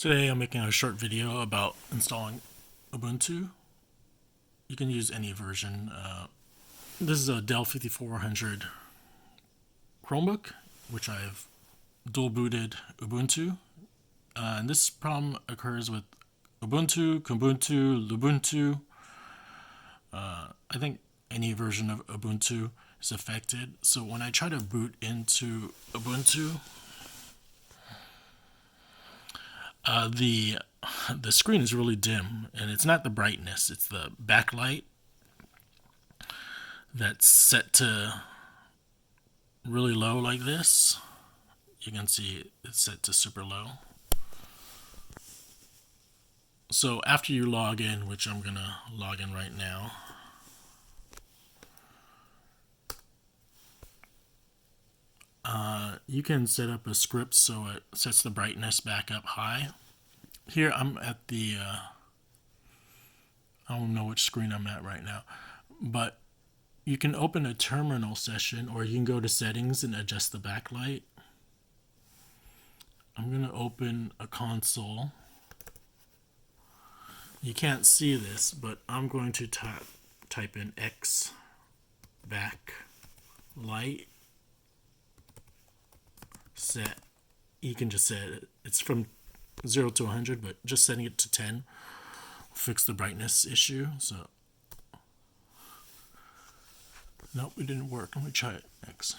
Today I'm making a short video about installing Ubuntu. You can use any version. This is a Dell 5400 Chromebook, which I've dual booted Ubuntu. And this problem occurs with Ubuntu, Kubuntu, Lubuntu. I think any version of Ubuntu is affected. So when I try to boot into Ubuntu, the screen is really dim, and it's not the brightness, it's the backlight that's set to really low like this. You can see it's set to super low. So after you log in, which I'm gonna log in right now, you can set up a script so it sets the brightness back up high. Here I'm at the, I don't know which screen I'm at right now, but you can open a terminal session, or you can go to settings and adjust the backlight. I'm going to open a console. You can't see this, but I'm going to type in Xbacklight set. You can just set it. It's from 0 to 100, but just setting it to 10 will fix the brightness issue. So, nope, it didn't work. Let me try it next.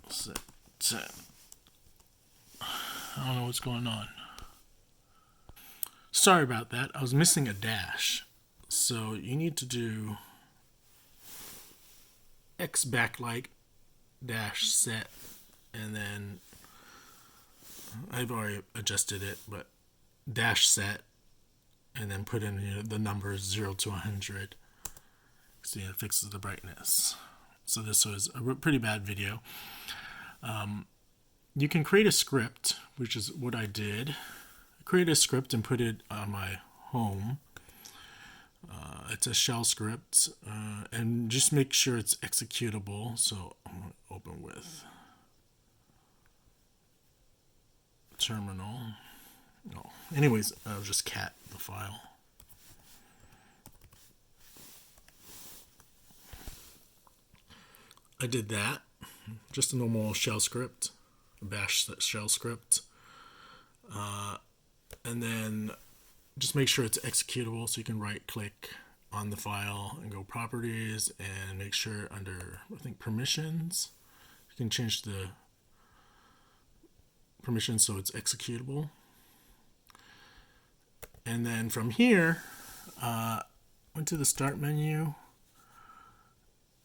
Set 10. I don't know what's going on. Sorry about that. I was missing a dash. So you need to do Xbacklight dash set, and then I've already adjusted it, but dash set, and then put in the numbers 0 to 100. See, it fixes the brightness. So this was a pretty bad video. You can create a script, which is what I did. Create a script and put it on my home. It's a shell script, and just make sure it's executable. So I'm going to open with terminal. No. Anyways, I'll just cat the file. I did that. Just a normal shell script, a bash shell script. And then just make sure it's executable, so you can right click on the file and go properties and make sure under, I think, permissions, you can change the permissions so it's executable. And then from here, went to the start menu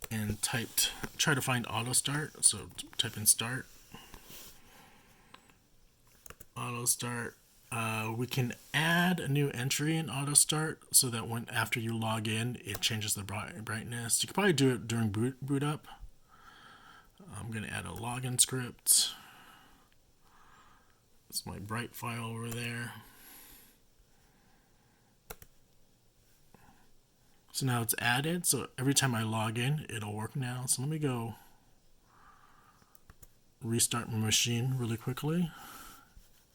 and try to find autostart. So type in start, autostart. We can add a new entry in autostart so that when after you log in, it changes the brightness. You can probably do it during boot up. I'm going to add a login script. It's my bright file over there. So now it's added, so every time I log in, it'll work now. So let me go restart my machine really quickly,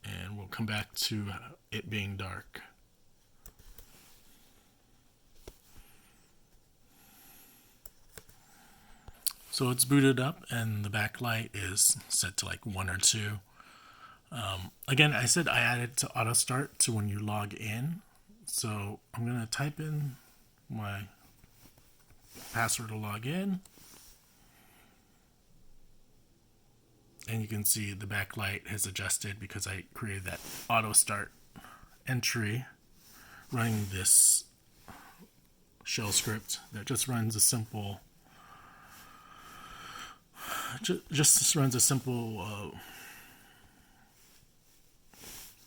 and we'll come back to it being dark. So it's booted up, and the backlight is set to like 1 or 2. Again, I said I added to auto start to when you log in. So I'm going to type in my password to log in. And you can see the backlight has adjusted because I created that auto start entry running this shell script that just runs a simple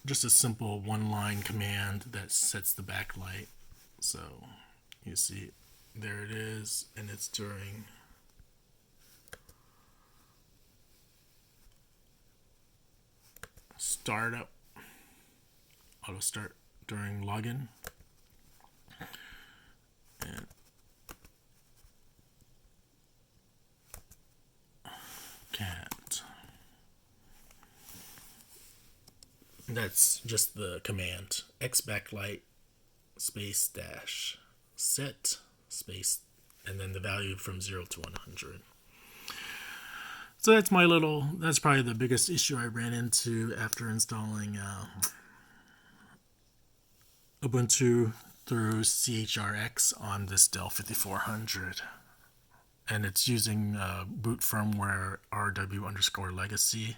just a simple one-line command that sets the backlight. So you see there it is, and it's during startup, auto start during login, and cat That's just the command Xbacklight space dash set space and then the value from 0 to 100. So that's probably the biggest issue I ran into after installing Ubuntu through CHRX on this Dell 5400. And it's using boot firmware RW_legacy,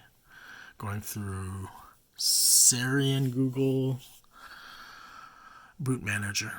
going through Syrian Google Boot Manager.